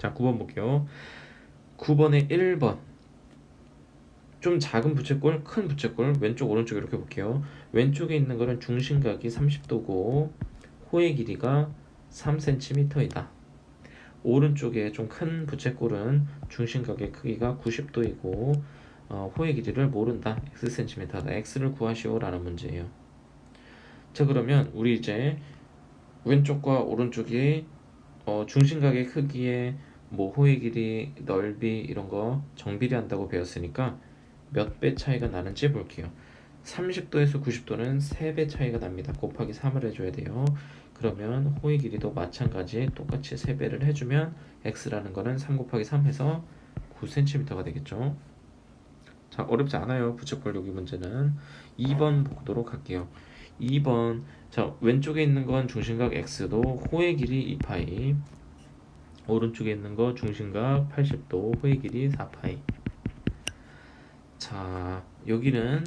자, 9번 볼게요. 9번에 1번. 좀 작은 부채꼴, 큰 부채꼴, 왼쪽, 오른쪽 이렇게 볼게요. 왼쪽에 있는 거는 중심각이 30도고 호의 길이가 3cm이다. 오른쪽에 좀 큰 부채꼴은 중심각의 크기가 90도이고 호의 길이를 모른다. xcm다. x를 구하시오라는 문제예요. 자, 그러면 우리 이제 왼쪽과 오른쪽이 중심각의 크기에 뭐 호의 길이, 넓이 이런 거 정비례한다고 배웠으니까 몇 배 차이가 나는지 볼게요. 30도에서 90도는 3배 차이가 납니다. 곱하기 3을 해줘야 돼요. 그러면 호의 길이도 마찬가지 똑같이 3배를 해주면 x라는 거는 3 곱하기 3 해서 9cm가 되겠죠. 자, 어렵지 않아요. 부채꼴 여기 문제는. 2번 보도록 할게요. 2번. 자, 왼쪽에 있는 건 중심각 x도 호의 길이 2파이, 오른쪽에 있는 거 중심각 80도, 호의 길이 4파이. 자, 여기는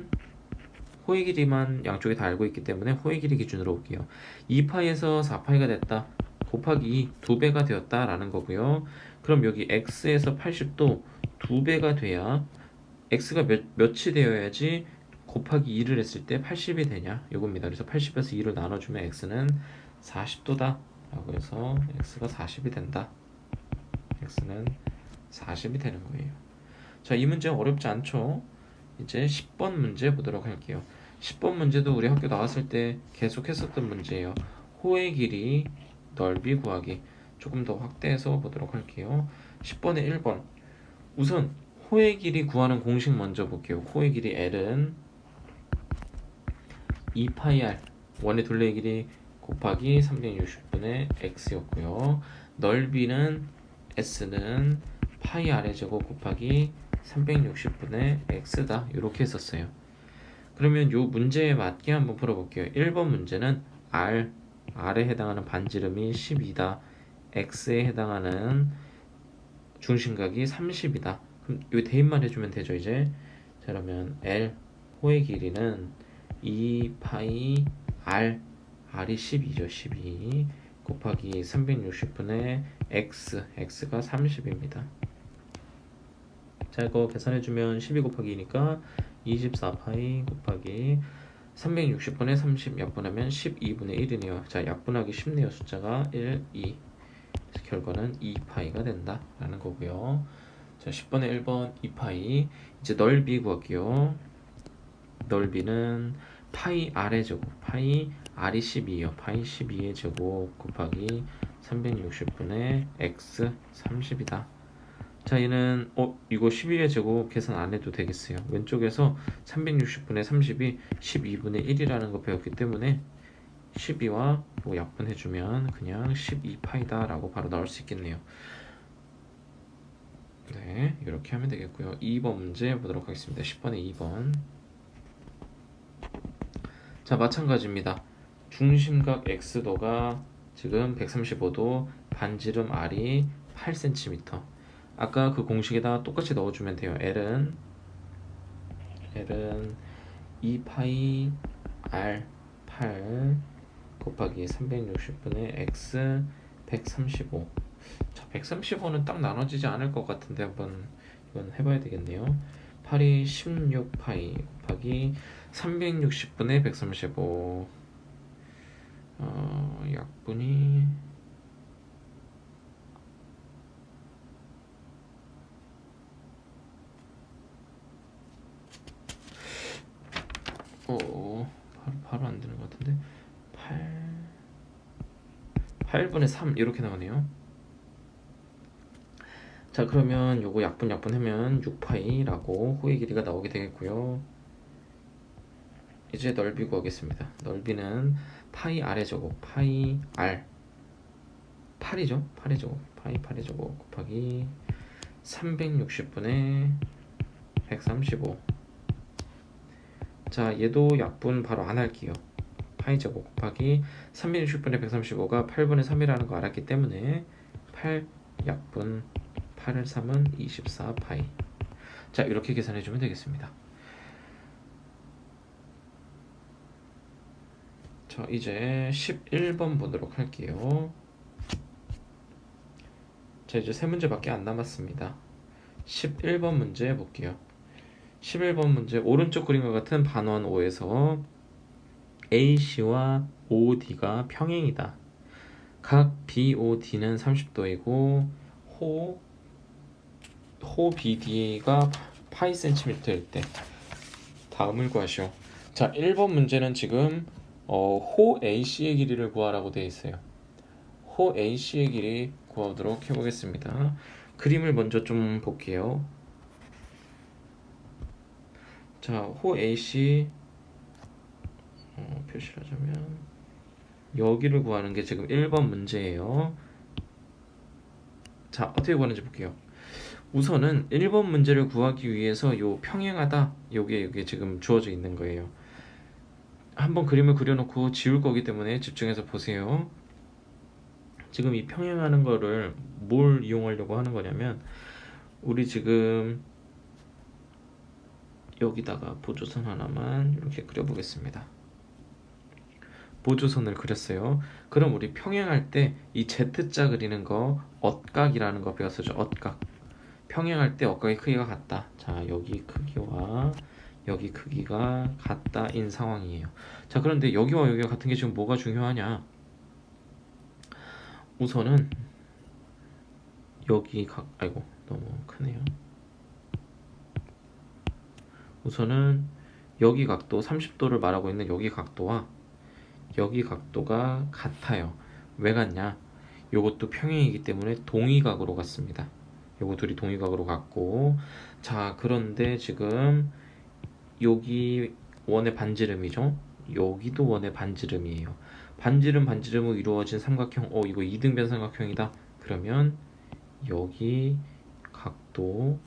호의 길이만 양쪽에 다 알고 있기 때문에 호의 길이 기준으로 볼게요. 2파이에서 4파이가 됐다. 곱하기 2배가 되었다 라는 거고요. 그럼 여기 x에서 80도 2배가 돼야 x가 몇이 되어야지 곱하기 2를 했을 때 80이 되냐 이겁니다. 그래서 80에서 2를 나눠주면 x는 40도다 라고 해서 x가 40이 된다. x는 40이 되는 거예요. 자, 이 문제 어렵지 않죠? 이제 10번 문제 보도록 할게요. 10번 문제도 우리 학교 나왔을 때 계속 했었던 문제예요. 호의 길이, 넓이 구하기. 조금 더 확대해서 보도록 할게요. 10번에 1번. 우선 호의 길이 구하는 공식 먼저 볼게요. 호의 길이 L은 2파이 R, 원의 둘레의 길이 곱하기 360분의 x였고요. 넓이는 S는 파이 R의 제곱 곱하기 360분의 x다. 이렇게 했었어요. 그러면 이 문제에 맞게 한번 풀어볼게요. 1번 문제는 R에 해당하는 반지름이 12다. X에 해당하는 중심각이 30이다. 그럼 이 대입만 해주면 되죠, 이제. 자, 그러면 L, 호의 길이는 2파이 R이 12죠, 12. 곱하기 360분의 X가 30입니다. 자, 이거 계산해주면 12 곱하기 2니까 24파이 곱하기 360분의 30 약분하면 12분의 1이네요. 자, 약분하기 쉽네요. 숫자가 1, 2. 결과는 2파이가 된다 라는 거고요. 자, 10번에 1번 2파이. 이제 넓이 구할게요. 넓이는 파이 R의 제곱, 파이 R이 12예요. 파이 12의 제곱 곱하기 360분의 x 30이다. 자, 얘는 이거 12의 제곱 계산 안 해도 되겠어요. 왼쪽에서 360분의 30이 12분의 1이라는 거 배웠기 때문에 12와 뭐 약분해주면 그냥 12파이다 라고 바로 나올 수 있겠네요. 네, 이렇게 하면 되겠고요. 2번 문제 보도록 하겠습니다. 10번에 2번. 자, 마찬가지입니다. 중심각 x도가 지금 135도, 반지름 r이 8cm. 아까 그 공식에다 똑같이 넣어주면 돼요. L은 2파이 R 8 곱하기 360분의 X 135. 자, 135는 딱 나눠지지 않을 것 같은데 한번 이건 해봐야 되겠네요. 8이 16파이 곱하기 360분의 135. 약분이 바로 안 되는 것 같은데 8분의 3 이렇게 나오네요. 자, 그러면 요거 약분하면 6파이라고 호의 길이가 나오게 되겠고요. 이제 넓이 구하겠습니다. 넓이는 파이 R의 제곱, 파이 R 8이죠. 8의 제곱, 파이 8의 제곱 곱하기 360분의 135. 자, 얘도 약분 바로 안 할게요. 파이 제곱 곱하기 360분의 135가 8분의 3이라는 거 알았기 때문에 8 약분 8을 3은 24파이. 자, 이렇게 계산해주면 되겠습니다. 자, 이제 11번 보도록 할게요. 자, 이제 세 문제밖에 안 남았습니다. 11번 문제 볼게요. 11번 문제 오른쪽 그림과 같은 반원 O에서 AC와 OD가 평행이다. 각 BOD는 30도이고 호 BD가 파이 센티미터일 때 다음을 구하시오. 자, 1번 문제는 지금 호 AC의 길이를 구하라고 되어 있어요. 호 AC의 길이 구하도록 해보겠습니다. 그림을 먼저 좀 볼게요. 자, 호 AC 표시를 하자면 여기를 구하는 게 지금 1번 문제예요. 자, 어떻게 구하는지 볼게요. 우선은 1번 문제를 구하기 위해서 요 평행하다 요게 지금 주어져 있는 거예요. 한번 그림을 그려놓고 지울 거기 때문에 집중해서 보세요. 지금 이 평행하는 거를 뭘 이용하려고 하는 거냐면 우리 지금 여기다가 보조선 하나만 이렇게 그려보겠습니다. 보조선을 그렸어요. 그럼 우리 평행할 때 이 Z자 그리는 거 엇각이라는 거 배웠었죠. 엇각. 평행할 때 엇각의 크기가 같다. 자, 여기 크기와 여기 크기가 같다인 상황이에요. 자, 그런데 여기와 여기가 같은 게 지금 뭐가 중요하냐? 우선은 여기 아이고 너무 크네요. 우선은 여기 각도 30도를 말하고 있는 여기 각도와 여기 각도가 같아요. 왜 같냐? 요것도 평행이기 때문에 동위각으로 같습니다. 요거 둘이 동위각으로 같고, 자, 그런데 지금 여기 원의 반지름이죠. 여기도 원의 반지름이에요. 반지름으로 이루어진 삼각형, 이거 이등변 삼각형이다. 그러면 여기 각도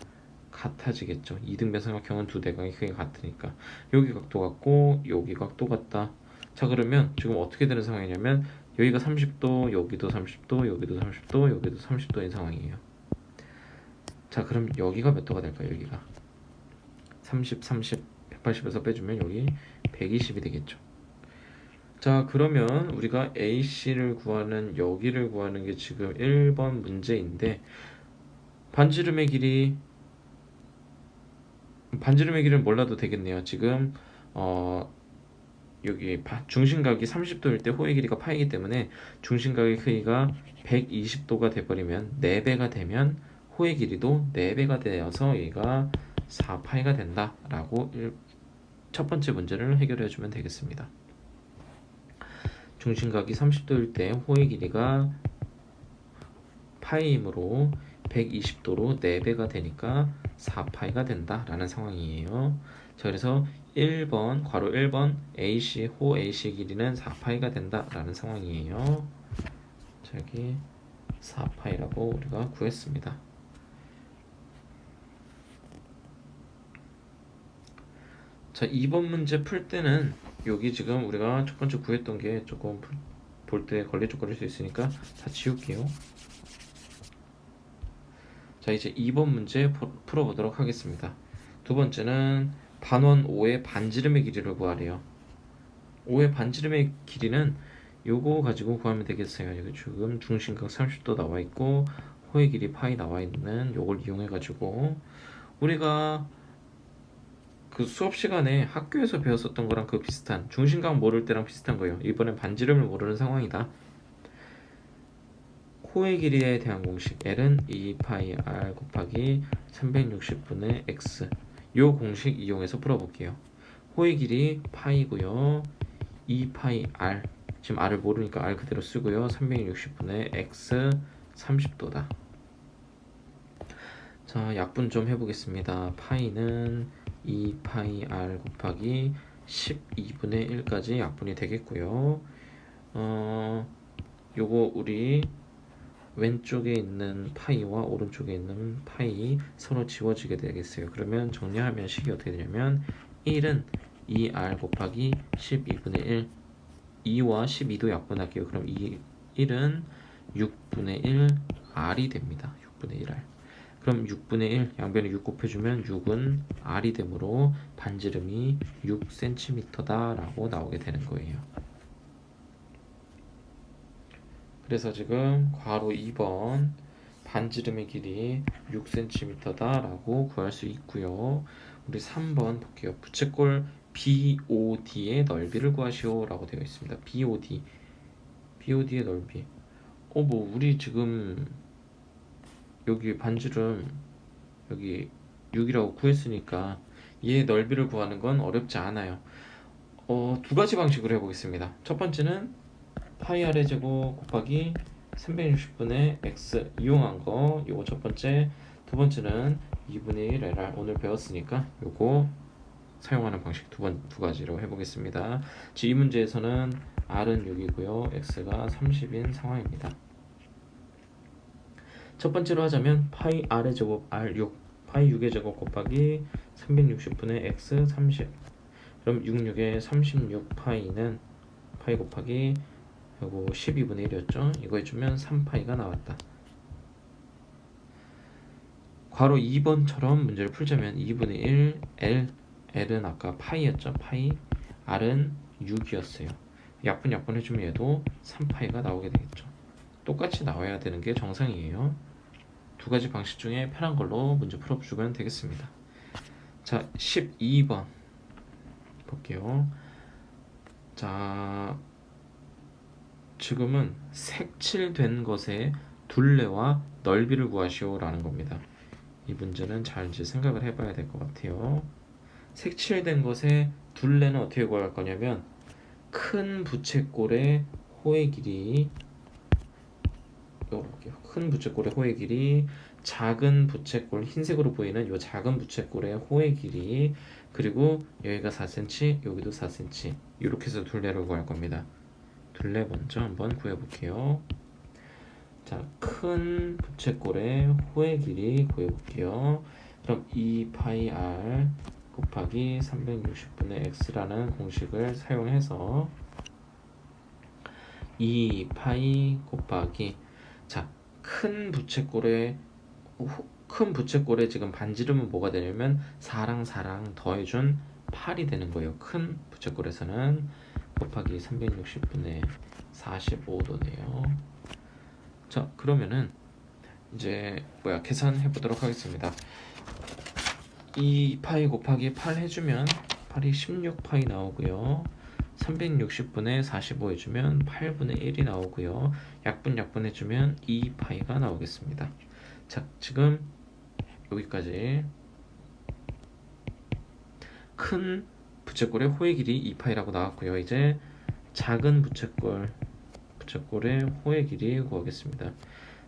같아지겠죠. 이등변 삼각형은 두 대각이 크게 같으니까 여기 각도 같고 여기 각도 같다. 자, 그러면 지금 어떻게 되는 상황이냐면 여기가 30도, 여기도 30도, 여기도 30도, 여기도 30도인 상황이에요. 자, 그럼 여기가 몇 도가 될까요? 여기가 30, 180에서 빼주면 여기 120이 되겠죠. 자, 그러면 우리가 AC를 구하는 여기를 구하는 게 지금 1번 문제인데 반지름의 길이는 몰라도 되겠네요. 지금 여기 중심각이 30도일 때 호의 길이가 파이기 때문에 중심각의 크기가 120도가 돼버리면 4배가 되면 호의 길이도 4배가 되어서 얘가 4파이가 된다라고 첫 번째 문제를 해결해 주면 되겠습니다. 중심각이 30도일 때 호의 길이가 파이이므로 120도로 4배가 되니까 4파이가 된다라는 상황이에요. 자, 그래서 1번 괄호 1번 AC 호 AC 길이는 4파이가 된다라는 상황이에요. 자, 여기 4파이라고 우리가 구했습니다. 자, 2번 문제 풀 때는 여기 지금 우리가 첫 번째 구했던 게 조금 볼 때 걸리적거릴 수 있으니까 다 지울게요. 자, 이제 2번 문제 풀어보도록 하겠습니다. 두 번째는 반원 5의 반지름의 길이를 구하래요. 5의 반지름의 길이는 요거 가지고 구하면 되겠어요. 여기 지금 중심각 30도 나와 있고 호의 길이 파이 나와 있는 요걸 이용해 가지고 우리가 그 수업 시간에 학교에서 배웠었던 거랑 그 비슷한 중심각 모를 때랑 비슷한 거예요. 이번엔 반지름을 모르는 상황이다. 호의 길이에 대한 공식 L은 2파이 R 곱하기 360분의 X 요 공식 이용해서 풀어볼게요. 호의 길이 파이고요. 2파이 R 지금 R을 모르니까 R 그대로 쓰고요. 360분의 X 30도다. 자, 약분 좀 해보겠습니다. 파이는 2파이 R 곱하기 12분의 1까지 약분이 되겠고요. 요거 우리 왼쪽에 있는 파이와 오른쪽에 있는 파이 서로 지워지게 되겠어요. 그러면 정리하면 식이 어떻게 되냐면 1은 2R 곱하기 12분의 1 2와 12도 약분할게요. 그럼 1은 6분의 1 R이 됩니다. 6분의 1R. 그럼 6분의 1 양변에 6 곱해주면 6은 R이 되므로 반지름이 6cm다 라고 나오게 되는 거예요. 그래서 지금 괄호 2번 반지름의 길이 6cm다 라고 구할 수 있고요. 우리 3번 볼게요. 부채꼴 BOD의 넓이를 구하시오 라고 되어 있습니다. BOD의 넓이. 뭐 우리 지금 여기 반지름 여기 6이라고 구했으니까 얘의 넓이를 구하는 건 어렵지 않아요. 두 가지 방식으로 해보겠습니다. 첫 번째는 파이 r의 제곱 곱하기 360분의 x 이용한 거, 요거 첫 번째. 두 번째는 2분의 1 LR 오늘 배웠으니까 요거 사용하는 방식 두 가지로 해보겠습니다. 지금 이 문제에서는 r은 6이고요 x가 30인 상황입니다. 첫 번째로 하자면 파이 r의 제곱 r6 파이 6의 제곱 곱하기 360분의 x 30. 그럼 66의 36 파이는 파이 곱하기 요거 12분의 1이었죠. 이거 해주면 3파이가 나왔다. 괄호 2번처럼 문제를 풀자면 2분의 1 L은 아까 파이였죠. 파이 R은 6이었어요. 약분 해주면 얘도 3파이가 나오게 되겠죠. 똑같이 나와야 되는 게 정상이에요. 두 가지 방식 중에 편한 걸로 문제 풀어주면 되겠습니다. 자, 12번 볼게요. 자, 지금은 색칠된 것의 둘레와 넓이를 구하시오 라는 겁니다. 이 문제는 잘 이제 생각을 해봐야 될 것 같아요. 색칠된 것의 둘레는 어떻게 구할 거냐면 큰 부채꼴의 호의 길이 볼게요. 큰 부채꼴의 호의 길이, 작은 부채꼴 흰색으로 보이는 이 작은 부채꼴의 호의 길이, 그리고 여기가 4cm, 여기도 4cm 이렇게 해서 둘레를 구할 겁니다. 둘레 먼저 한번 구해볼게요. 자, 큰 부채꼴의 호의 길이 구해볼게요. 그럼 2파이 r 곱하기 360분의 x라는 공식을 사용해서 2파이 곱하기, 자, 큰 부채꼴의 지금 반지름은 뭐가 되냐면 4랑 더해준 8이 되는 거예요. 큰 부채꼴에서는 곱하기 360분의 45도네요. 자, 그러면은 이제 계산해 보도록 하겠습니다. 2파이 곱하기 8 해주면 8이 16파이 나오고요. 360분의 45 해주면 8분의 1이 나오고요. 약분 해주면 2파이가 나오겠습니다. 자, 지금 여기까지 큰 부채꼴의 호의 길이 2파이라고 나왔고요. 이제 작은 부채꼴의 호의 길이 구하겠습니다.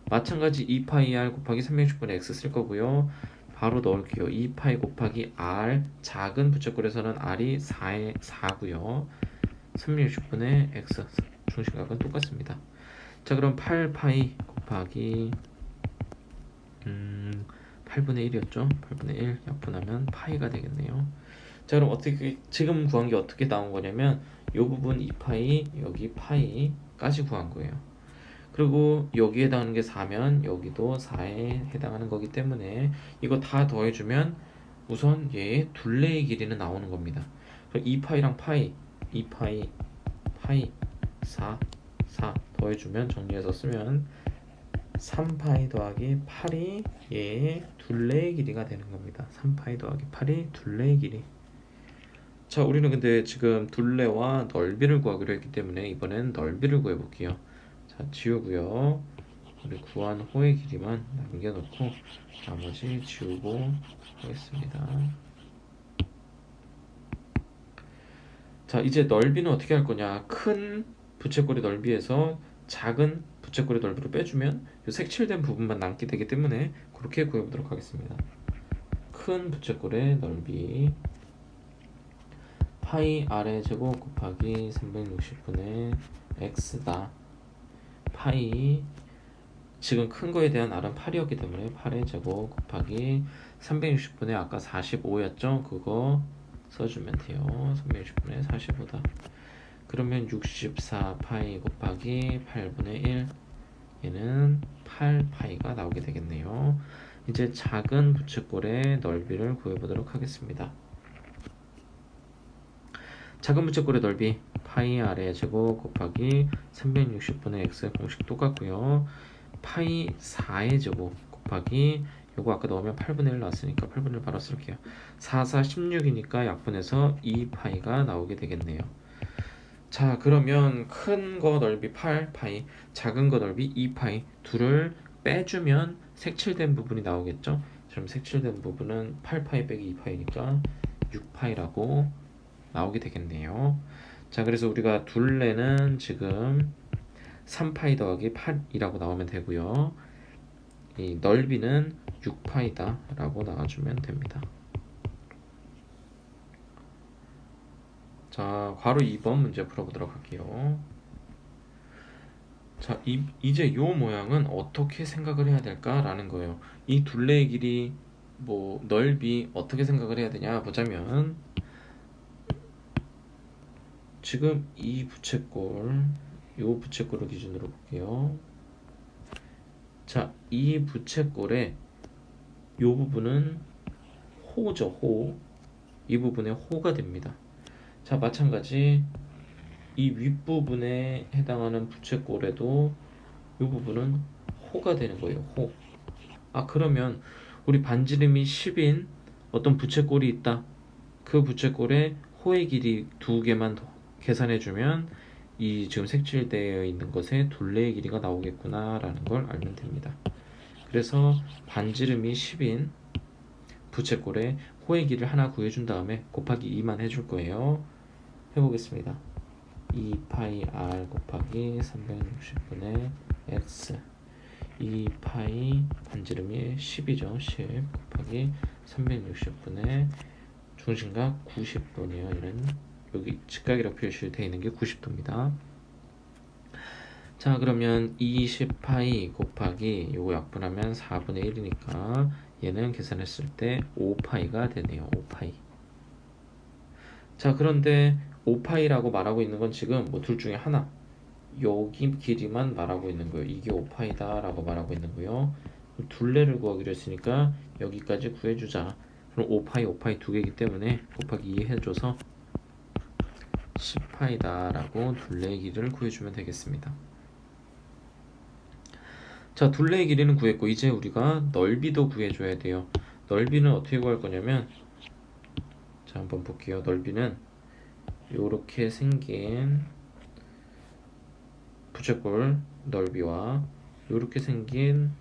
마찬가지 2파이 r 곱하기 360분의 x 쓸 거고요. 바로 넣을게요. 2파이 곱하기 r, 작은 부채꼴에서는 r이 4고요. 360분의 x, 중심각은 똑같습니다. 자, 그럼 8파이 곱하기 8분의 1이었죠. 8분의 1 약분하면 파이가 되겠네요. 자, 그럼 어떻게 지금 구한 게 어떻게 나온 거냐면 이 부분 2파이, 여기 파이까지 구한 거예요. 그리고 여기에 해당하는 게 4면 여기도 4에 해당하는 거기 때문에 이거 다 더해주면 우선 얘의 둘레의 길이는 나오는 겁니다. 그럼 2파이랑 파이, 2파이, 파이, 4 더해주면 정리해서 쓰면 3파이 더하기 8이 얘의 둘레의 길이가 되는 겁니다. 3파이 더하기 8이 둘레의 길이. 자, 우리는 근데 지금 둘레와 넓이를 구하기로 했기 때문에 이번엔 넓이를 구해볼게요. 자, 지우고요. 우리 구한 호의 길이만 남겨놓고 나머지 지우고 하겠습니다. 자, 이제 넓이는 어떻게 할 거냐. 큰 부채꼴의 넓이에서 작은 부채꼴의 넓이를 빼주면 이 색칠된 부분만 남게 되기 때문에 그렇게 구해보도록 하겠습니다. 큰 부채꼴의 넓이 파이 r의 제곱 곱하기 360분의 x다. 파이, 지금 큰 거에 대한 r은 8이었기 때문에 8의 제곱 곱하기 360분의 아까 45였죠? 그거 써주면 돼요. 360분의 45다. 그러면 64파이 곱하기 8분의 1, 얘는 8파이가 나오게 되겠네요. 이제 작은 부채꼴의 넓이를 구해보도록 하겠습니다. 작은 부채꼴의 넓이 파이 r의 제곱 곱하기 360분의 x 공식 똑같고요. 파이 4의 제곱 곱하기 요거 아까 넣으면 8분의 1 나왔으니까 8분의 1 바로 쓸게요. 4, 4, 16이니까 약분해서 2파이가 나오게 되겠네요. 자, 그러면 큰 거 넓이 8파이, 작은 거 넓이 2파이 둘을 빼주면 색칠된 부분이 나오겠죠? 그럼 색칠된 부분은 8파이 빼기 2파이니까 6파이라고 나오게 되겠네요. 자, 그래서 우리가 둘레는 지금 3파이 더하기 8이라고 나오면 되고요. 이 넓이는 6파이다 라고 나와주면 됩니다. 자, 괄호 2번 문제 풀어보도록 할게요. 자, 이제 요 모양은 어떻게 생각을 해야 될까라는 거예요. 이 둘레의 길이 뭐 넓이 어떻게 생각을 해야 되냐 보자면, 지금 이 부채꼴, 요 부채꼴을 기준으로 볼게요. 자, 이 부채꼴의 요 부분은 호죠, 호. 이 부분에 호가 됩니다. 자, 마찬가지 이 윗부분에 해당하는 부채꼴에도 이 부분은 호가 되는 거예요. 호. 아, 그러면 우리 반지름이 10인 어떤 부채꼴이 있다. 그 부채꼴에 호의 길이 2개만 더 계산해주면 이 지금 색칠되어 있는 것에 둘레의 길이가 나오겠구나 라는 걸 알면 됩니다. 그래서 반지름이 10인 부채꼴에 호의 길이를 하나 구해준 다음에 곱하기 2만 해줄 거예요. 해보겠습니다. 2파이 r 곱하기 360분의 x, 2파이 반지름이 10이죠. 10 곱하기 360분의 중심각 90도네요. 얘는 여기 직각이라고 표시되어 있는 게 90도입니다. 자, 그러면 20파이 곱하기 요거 약분하면 4분의 1이니까 얘는 계산했을 때 5파이가 되네요. 5파이. 자, 그런데 5파이라고 말하고 있는 건 지금 뭐 둘 중에 하나, 여기 길이만 말하고 있는 거예요. 이게 5파이다 라고 말하고 있는 거예요. 둘레를 구하기로 했으니까 여기까지 구해주자. 그럼 5파이 5파이 두 개이기 때문에 곱하기 2 해줘서 10파이다 라고 둘레의 길이를 구해주면 되겠습니다. 자, 둘레의 길이는 구했고 이제 우리가 넓이도 구해줘야 돼요. 넓이는 어떻게 구할 거냐면, 자, 한번 볼게요. 넓이는 요렇게 생긴 부채꼴 넓이와 요렇게 생긴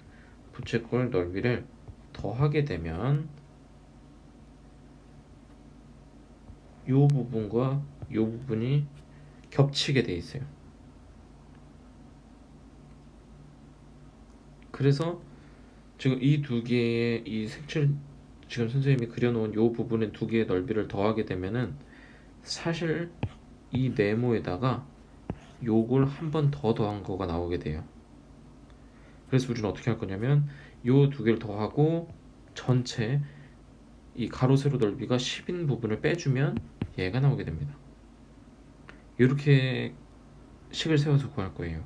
부채꼴 넓이를 더하게 되면 요 부분과 요 부분이 겹치게 돼 있어요. 그래서 지금 이 두 개의 이 색칠, 지금 선생님이 그려놓은 요 부분의 두 개의 넓이를 더하게 되면은 사실 이 네모에다가 요걸 한 번 더 더한 거가 나오게 돼요. 그래서 우리는 어떻게 할 거냐면 요 두 개를 더하고 전체 이 가로 세로 넓이가 10인 부분을 빼주면 얘가 나오게 됩니다. 이렇게 식을 세워서 구할 거예요.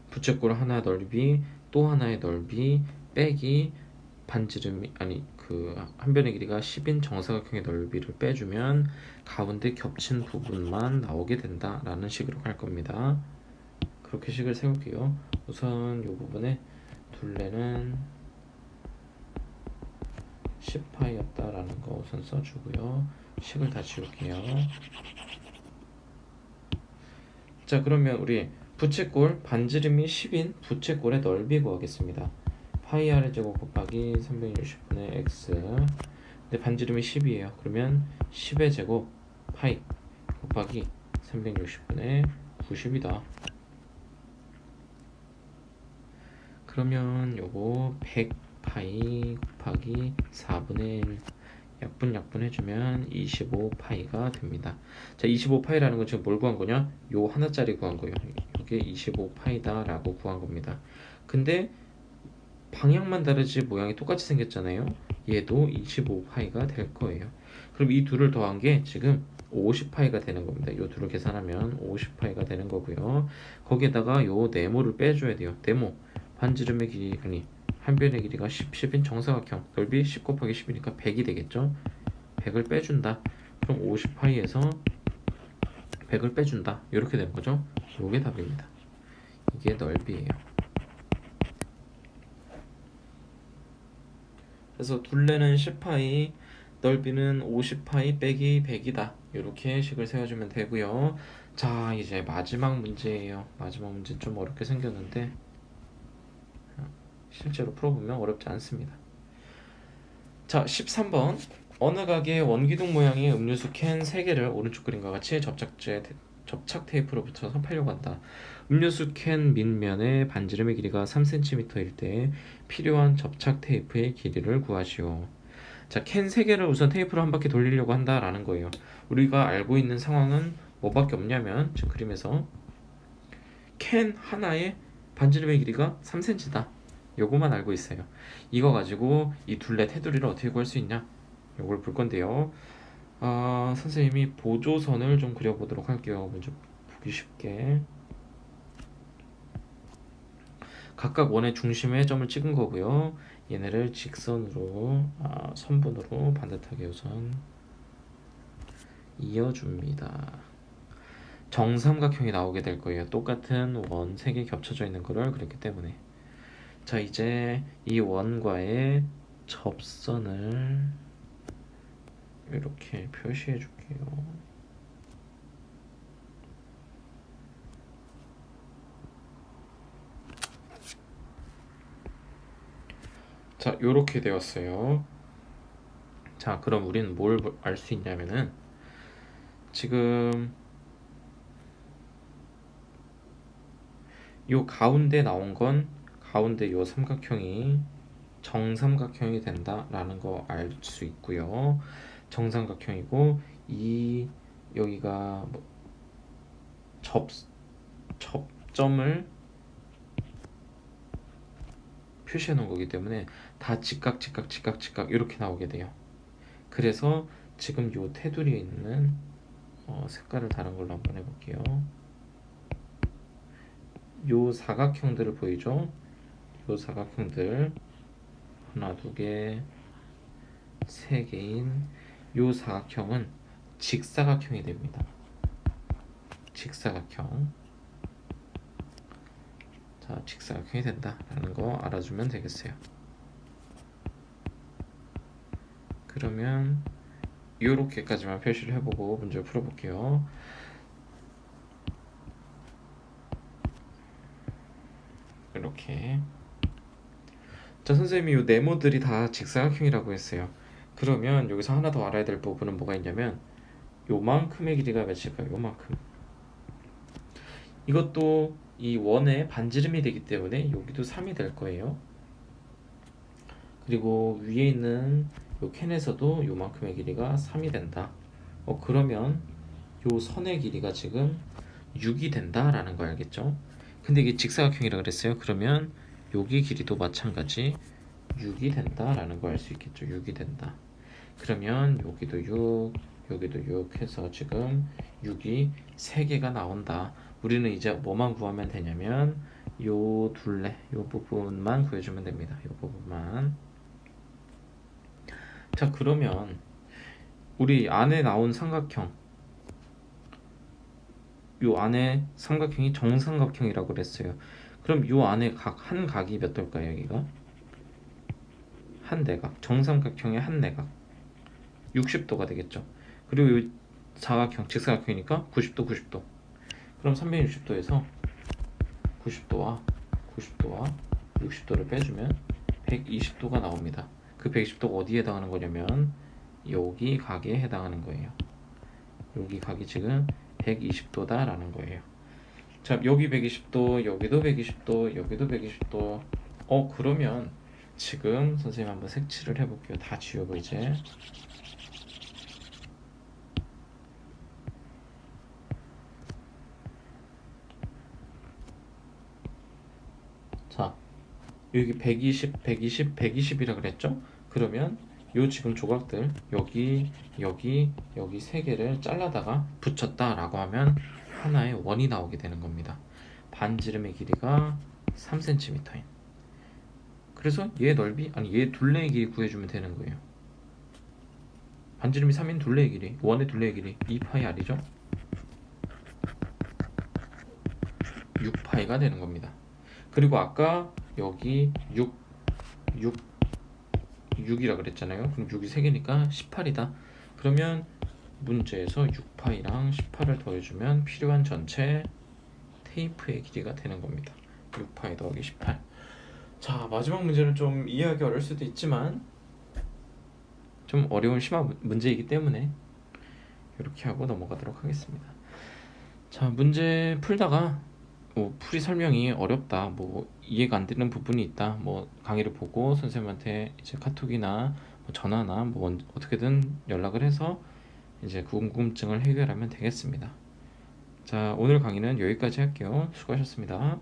부채꼴 하나 넓이 또 하나의 넓이 빼기 반지름이, 아니 그 한 변의 길이가 10인 정사각형의 넓이를 빼주면 가운데 겹친 부분만 나오게 된다라는 식으로 갈 겁니다. 그렇게 식을 세울게요. 우선 이 부분에 둘레는 10파이였다라는 거 우선 써주고요. 식을 다 지울게요. 자, 그러면 우리 부채꼴 반지름이 10인 부채꼴의 넓이 구하겠습니다. 파이 r의 제곱 곱하기 360분의 x. 근데 반지름이 10이에요. 그러면 10의 제곱 파이 곱하기 360분의 90이다. 그러면 요거 100파이 곱하기 4분의 1 약분 해주면 25파이가 됩니다. 자, 25파이라는 건 지금 뭘 구한 거냐? 요 하나짜리 구한 거예요. 이게 25파이다 라고 구한 겁니다. 근데 방향만 다르지 모양이 똑같이 생겼잖아요. 얘도 25파이가 될 거예요. 그럼 이 둘을 더한 게 지금 50파이가 되는 겁니다. 요 둘을 계산하면 50파이가 되는 거고요. 거기에다가 요 네모를 빼줘야 돼요. 네모 반지름의 길이, 아니 한 변의 길이가 10인 정사각형 넓이 10 곱하기 10이니까 100이 되겠죠. 100을 빼준다. 그럼 50파이에서 100을 빼준다. 이렇게 되는 거죠. 요게 답입니다. 이게 넓이에요. 그래서 둘레는 10파이, 넓이는 50파이 빼기 100이다. 이렇게 식을 세워주면 되고요. 자, 이제 마지막 문제예요. 마지막 문제 좀 어렵게 생겼는데 실제로 풀어보면 어렵지 않습니다. 자, 13번. 어느 가게에 원기둥 모양의 음료수 캔 3개를 오른쪽 그림과 같이 접착 테이프로 붙여서 팔려고 한다. 음료수 캔 밑면의 반지름의 길이가 3cm일 때 필요한 접착 테이프의 길이를 구하시오. 자, 캔 3개를 우선 테이프로 한 바퀴 돌리려고 한다라는 거예요. 우리가 알고 있는 상황은 뭐밖에 없냐면 지금 그림에서 캔 하나의 반지름의 길이가 3cm다. 요거만 알고 있어요. 이거 가지고 이 둘레 테두리를 어떻게 구할 수 있냐? 요걸 볼 건데요. 선생님이 보조선을 좀 그려보도록 할게요. 먼저 보기 쉽게. 각각 원의 중심에 점을 찍은 거고요. 얘네를 직선으로, 선분으로 반듯하게 우선 이어줍니다. 정삼각형이 나오게 될 거예요. 똑같은 원 3개 겹쳐져 있는 거를 그렸기 때문에. 자, 이제 이 원과의 접선을 이렇게 표시해 줄게요. 자, 요렇게 되었어요. 자, 그럼 우리는 뭘 알 수 있냐면은 지금 요 가운데 나온 건 가운데 요 삼각형이 정삼각형이 된다라는 거 알 수 있고요. 정삼각형이고 이 여기가 뭐 접점을 표시해 놓은 거기 때문에 다 직각 이렇게 나오게 돼요. 그래서 지금 요 테두리에 있는 색깔을 다른 걸로 한번 해볼게요. 요 사각형들을 보이죠? 요 사각형들 하나, 두 개, 3개인 요 사각형은 직사각형이 됩니다. 직사각형. 자, 직사각형이 된다라는 거 알아주면 되겠어요. 그러면 요렇게까지만 표시를 해보고 문제를 풀어볼게요. 이렇게. 자, 선생님이 요 네모들이 다 직사각형이라고 했어요. 그러면 여기서 하나 더 알아야 될 부분은 뭐가 있냐면 요만큼의 길이가 몇일까요? 요만큼. 이것도 이 원의 반지름이 되기 때문에 여기도 3이 될 거예요. 그리고 위에 있는 요 캔에서도 요만큼의 길이가 3이 된다. 그러면 요 선의 길이가 지금 6이 된다라는 거 알겠죠? 근데 이게 직사각형이라 그랬어요. 그러면 여기 길이도 마찬가지 6이 된다라는 거 알 수 있겠죠. 6이 된다. 그러면 여기도 6, 여기도 6 해서 지금 6이 3개가 나온다. 우리는 이제 뭐만 구하면 되냐면 요 둘레, 요 부분만 구해주면 됩니다. 요 부분만. 자, 그러면 우리 안에 나온 삼각형, 요 안에 삼각형이 정삼각형이라고 그랬어요. 그럼 요 안에 한 각이 몇 도일까요? 여기가 한 내각, 정삼각형의 한 내각 60도가 되겠죠. 그리고 요 사각형, 직사각형이니까 90도, 90도. 그럼 360도에서 90도와 60도를 빼주면 120도가 나옵니다. 그 120도가 어디에 해당하는 거냐면 여기 각에 해당하는 거예요. 여기 각이 지금 120도다 라는 거예요. 자, 여기 120도, 여기도 120도, 여기도 120도. 그러면 지금 선생님 한번 색칠을 해볼게요. 다 지우고 이제. 자, 여기 120, 120, 120이라 그랬죠? 그러면 요 지금 조각들 여기 3개를 잘라다가 붙였다라고 하면 하나의 원이 나오게 되는 겁니다. 반지름의 길이가 3cm인. 그래서 얘 넓이, 얘 둘레의 길이 구해주면 되는 거예요. 반지름이 3인 둘레의 길이, 원의 둘레의 길이 2파이 r이죠? 6파이 6파이가 되는 겁니다. 그리고 아까 여기 6이라 그랬잖아요. 그럼 6이 3개니까 18이다. 그러면 문제에서 6파이랑 18을 더해주면 필요한 전체 테이프의 길이가 되는 겁니다. 6파이 더하기 18. 자, 마지막 문제는 좀 이해하기 어려울 수도 있지만 좀 어려운 심화 문제이기 때문에 이렇게 하고 넘어가도록 하겠습니다. 자, 문제 풀다가 풀이 설명이 어렵다, 이해가 안 되는 부분이 있다, 강의를 보고 선생님한테 이제 카톡이나 전화나 어떻게든 연락을 해서 이제 궁금증을 해결하면 되겠습니다. 자, 오늘 강의는 여기까지 할게요. 수고하셨습니다.